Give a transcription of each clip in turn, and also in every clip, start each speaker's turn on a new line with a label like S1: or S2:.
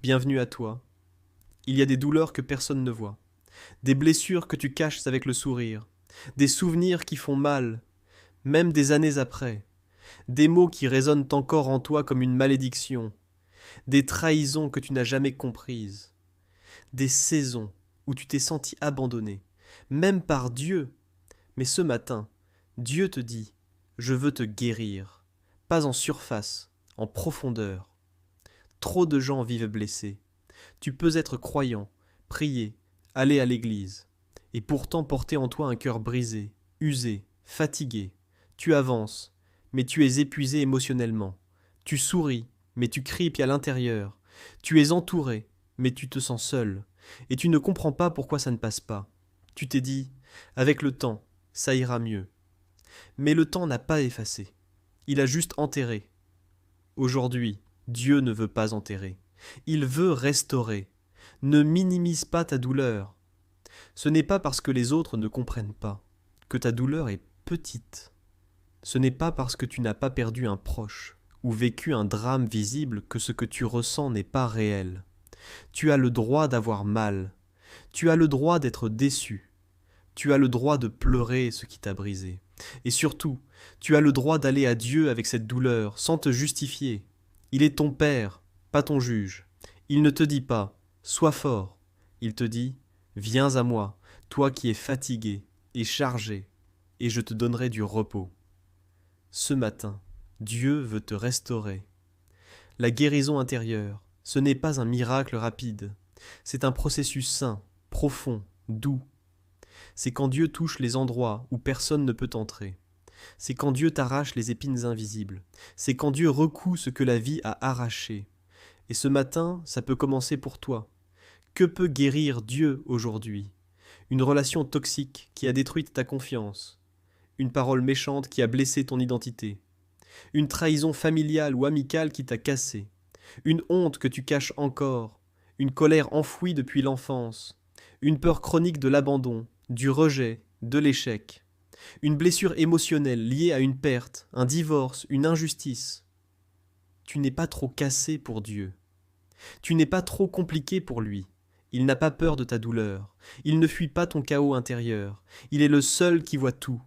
S1: bienvenue à toi. Il y a des douleurs que personne ne voit, des blessures que tu caches avec le sourire, des souvenirs qui font mal, même des années après, des mots qui résonnent encore en toi comme une malédiction, des trahisons que tu n'as jamais comprises, des saisons où tu t'es senti abandonné, même par Dieu. Mais ce matin, Dieu te dit, je veux te guérir, pas en surface, en profondeur. Trop de gens vivent blessés. Tu peux être croyant, prier, aller à l'église, et pourtant porter en toi un cœur brisé, usé, fatigué. Tu avances, mais tu es épuisé émotionnellement. Tu souris, mais tu cripes à l'intérieur. Tu es entouré, mais tu te sens seul, et tu ne comprends pas pourquoi ça ne passe pas. Tu t'es dit, avec le temps, ça ira mieux. Mais le temps n'a pas effacé. Il a juste enterré. Aujourd'hui, Dieu ne veut pas enterrer. Il veut restaurer. Ne minimise pas ta douleur. Ce n'est pas parce que les autres ne comprennent pas que ta douleur est petite. Ce n'est pas parce que tu n'as pas perdu un proche ou vécu un drame visible que ce que tu ressens n'est pas réel. Tu as le droit d'avoir mal. Tu as le droit d'être déçu. Tu as le droit de pleurer ce qui t'a brisé. Et surtout, tu as le droit d'aller à Dieu avec cette douleur, sans te justifier. Il est ton Père, pas ton juge. Il ne te dit pas « Sois fort ». Il te dit « Viens à moi, toi qui es fatigué et chargé, et je te donnerai du repos ». Ce matin, Dieu veut te restaurer. La guérison intérieure, ce n'est pas un miracle rapide. C'est un processus sain, profond, doux. C'est quand Dieu touche les endroits où personne ne peut entrer. C'est quand Dieu t'arrache les épines invisibles. C'est quand Dieu recoue ce que la vie a arraché. Et ce matin, ça peut commencer pour toi. Que peut guérir Dieu aujourd'hui? Une relation toxique qui a détruit ta confiance. Une parole méchante qui a blessé ton identité. Une trahison familiale ou amicale qui t'a cassé. Une honte que tu caches encore. Une colère enfouie depuis l'enfance. Une peur chronique de l'abandon, du rejet, de l'échec. Une blessure émotionnelle liée à une perte, un divorce, une injustice. Tu n'es pas trop cassé pour Dieu. Tu n'es pas trop compliqué pour lui. Il n'a pas peur de ta douleur. Il ne fuit pas ton chaos intérieur. Il est le seul qui voit tout.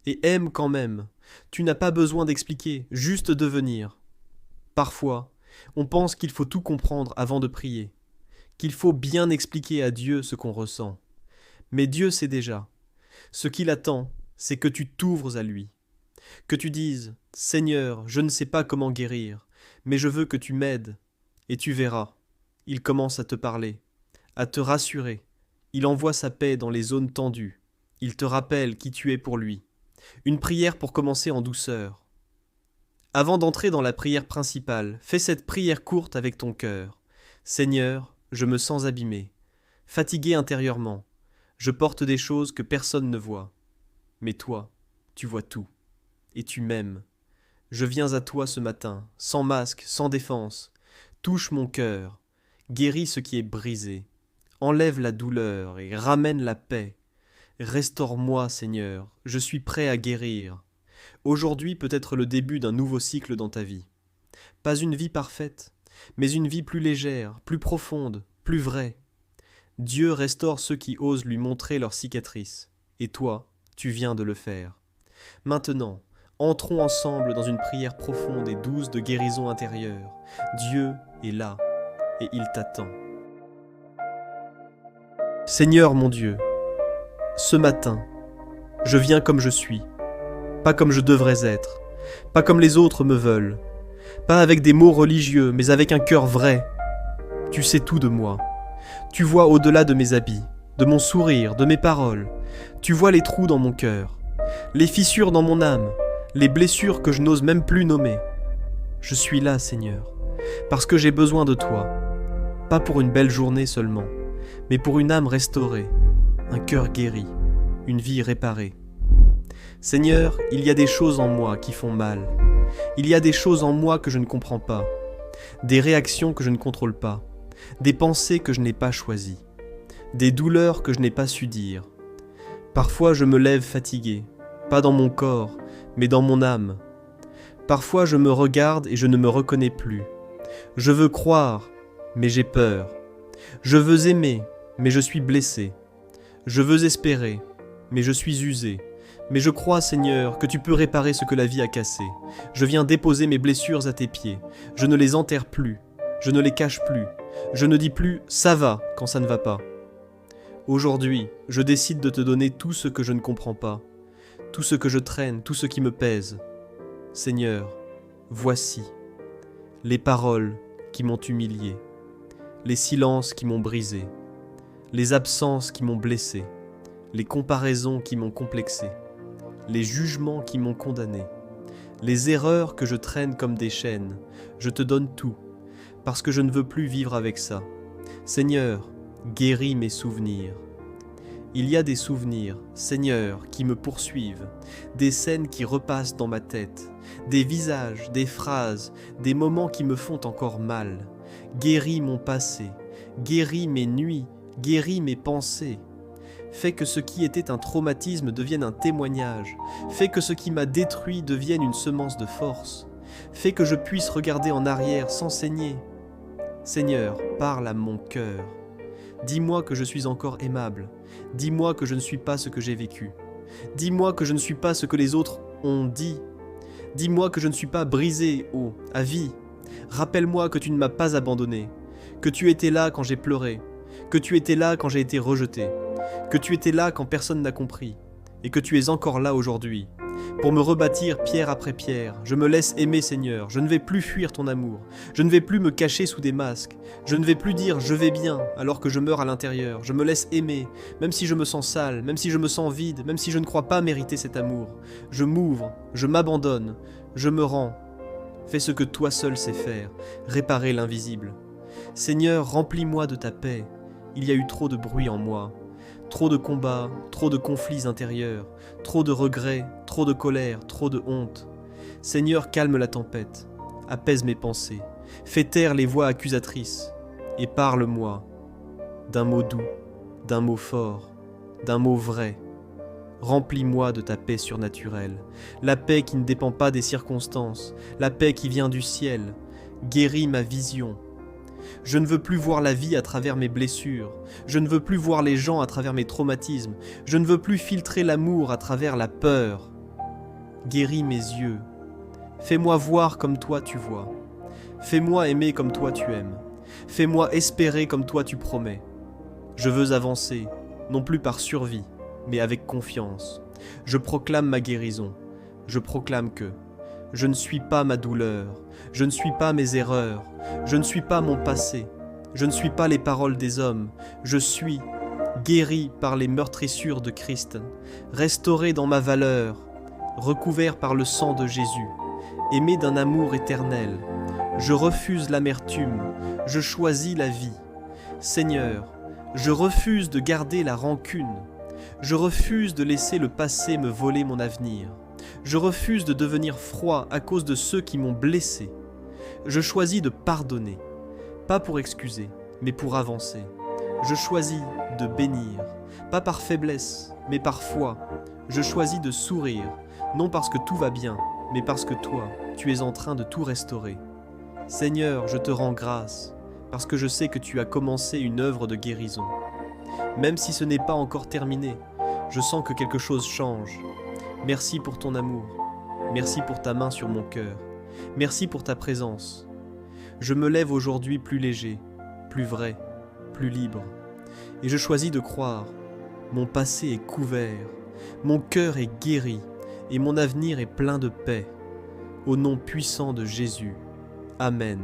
S1: Et aime quand même. Tu n'as pas besoin d'expliquer, juste devenir. Parfois, on pense qu'il faut tout comprendre avant de prier, qu'il faut bien expliquer à Dieu ce qu'on ressent. Mais Dieu sait déjà. Ce qu'il attend, c'est que tu t'ouvres à lui, que tu dises « Seigneur, je ne sais pas comment guérir, mais je veux que tu m'aides. » Et tu verras, il commence à te parler, à te rassurer. Il envoie sa paix dans les zones tendues. Il te rappelle qui tu es pour lui. Une prière pour commencer en douceur. Avant d'entrer dans la prière principale, fais cette prière courte avec ton cœur. Seigneur, je me sens abîmé, fatigué intérieurement. Je porte des choses que personne ne voit. Mais toi, tu vois tout. Et tu m'aimes. Je viens à toi ce matin, sans masque, sans défense. Touche mon cœur. Guéris ce qui est brisé. Enlève la douleur et ramène la paix. Restaure-moi, Seigneur. Je suis prêt à guérir. Aujourd'hui peut être le début d'un nouveau cycle dans ta vie. Pas une vie parfaite, mais une vie plus légère, plus profonde, plus vraie. Dieu restaure ceux qui osent lui montrer leurs cicatrices. Et toi, tu viens de le faire. Maintenant, entrons ensemble dans une prière profonde et douce de guérison intérieure. Dieu est là et il t'attend. Seigneur mon Dieu, ce matin, je viens comme je suis, pas comme je devrais être, pas comme les autres me veulent, pas avec des mots religieux, mais avec un cœur vrai. Tu sais tout de moi. Tu vois au-delà de mes habits, de mon sourire, de mes paroles. Tu vois les trous dans mon cœur, les fissures dans mon âme, les blessures que je n'ose même plus nommer. Je suis là, Seigneur, parce que j'ai besoin de toi, pas pour une belle journée seulement, mais pour une âme restaurée, un cœur guéri, une vie réparée. Seigneur, il y a des choses en moi qui font mal. Il y a des choses en moi que je ne comprends pas, des réactions que je ne contrôle pas, des pensées que je n'ai pas choisies, des douleurs que je n'ai pas su dire. Parfois je me lève fatigué, pas dans mon corps, mais dans mon âme. Parfois je me regarde et je ne me reconnais plus. Je veux croire, mais j'ai peur. Je veux aimer, mais je suis blessé. Je veux espérer, mais je suis usé. Mais je crois, Seigneur, que tu peux réparer ce que la vie a cassé. Je viens déposer mes blessures à tes pieds. Je ne les enterre plus. Je ne les cache plus. Je ne dis plus « ça va » quand ça ne va pas. Aujourd'hui, je décide de te donner tout ce que je ne comprends pas, tout ce que je traîne, tout ce qui me pèse. Seigneur, voici les paroles qui m'ont humilié, les silences qui m'ont brisé, les absences qui m'ont blessé, les comparaisons qui m'ont complexé, les jugements qui m'ont condamné, les erreurs que je traîne comme des chaînes. Je te donne tout, parce que je ne veux plus vivre avec ça. Seigneur, guéris mes souvenirs. Il y a des souvenirs, Seigneur, qui me poursuivent, des scènes qui repassent dans ma tête, des visages, des phrases, des moments qui me font encore mal. Guéris mon passé, guéris mes nuits, guéris mes pensées. Fais que ce qui était un traumatisme devienne un témoignage. Fais que ce qui m'a détruit devienne une semence de force. Fais que je puisse regarder en arrière sans saigner. Seigneur, parle à mon cœur. Dis-moi que je suis encore aimable. Dis-moi que je ne suis pas ce que j'ai vécu. Dis-moi que je ne suis pas ce que les autres ont dit. Dis-moi que je ne suis pas brisé, à vie. Rappelle-moi que tu ne m'as pas abandonné, que tu étais là quand j'ai pleuré, que tu étais là quand j'ai été rejeté, que tu étais là quand personne n'a compris, et que tu es encore là aujourd'hui. Pour me rebâtir pierre après pierre, je me laisse aimer, Seigneur. Je ne vais plus fuir ton amour. Je ne vais plus me cacher sous des masques. Je ne vais plus dire « je vais bien » alors que je meurs à l'intérieur. Je me laisse aimer, même si je me sens sale, même si je me sens vide, même si je ne crois pas mériter cet amour. Je m'ouvre, je m'abandonne, je me rends. Fais ce que toi seul sais faire, réparer l'invisible. Seigneur, remplis-moi de ta paix. Il y a eu trop de bruit en moi. Trop de combats, trop de conflits intérieurs, trop de regrets, trop de colère, trop de honte. Seigneur, calme la tempête, apaise mes pensées, fais taire les voix accusatrices, et parle-moi d'un mot doux, d'un mot fort, d'un mot vrai. Remplis-moi de ta paix surnaturelle, la paix qui ne dépend pas des circonstances, la paix qui vient du ciel. Guéris ma vision. Je ne veux plus voir la vie à travers mes blessures. Je ne veux plus voir les gens à travers mes traumatismes. Je ne veux plus filtrer l'amour à travers la peur. Guéris mes yeux. Fais-moi voir comme toi tu vois. Fais-moi aimer comme toi tu aimes. Fais-moi espérer comme toi tu promets. Je veux avancer, non plus par survie, mais avec confiance. Je proclame ma guérison. Je proclame que je ne suis pas ma douleur. Je ne suis pas mes erreurs. Je ne suis pas mon passé. Je ne suis pas les paroles des hommes. Je suis guéri par les meurtrissures de Christ, restauré dans ma valeur, recouvert par le sang de Jésus, aimé d'un amour éternel. Je refuse l'amertume. Je choisis la vie. Seigneur, je refuse de garder la rancune. Je refuse de laisser le passé me voler mon avenir. Je refuse de devenir froid à cause de ceux qui m'ont blessé. Je choisis de pardonner, pas pour excuser, mais pour avancer. Je choisis de bénir, pas par faiblesse, mais par foi. Je choisis de sourire, non parce que tout va bien, mais parce que toi, tu es en train de tout restaurer. Seigneur, je te rends grâce, parce que je sais que tu as commencé une œuvre de guérison. Même si ce n'est pas encore terminé, je sens que quelque chose change. Merci pour ton amour. Merci pour ta main sur mon cœur. Merci pour ta présence. Je me lève aujourd'hui plus léger, plus vrai, plus libre. Et je choisis de croire. Mon passé est couvert. Mon cœur est guéri. Et mon avenir est plein de paix. Au nom puissant de Jésus. Amen.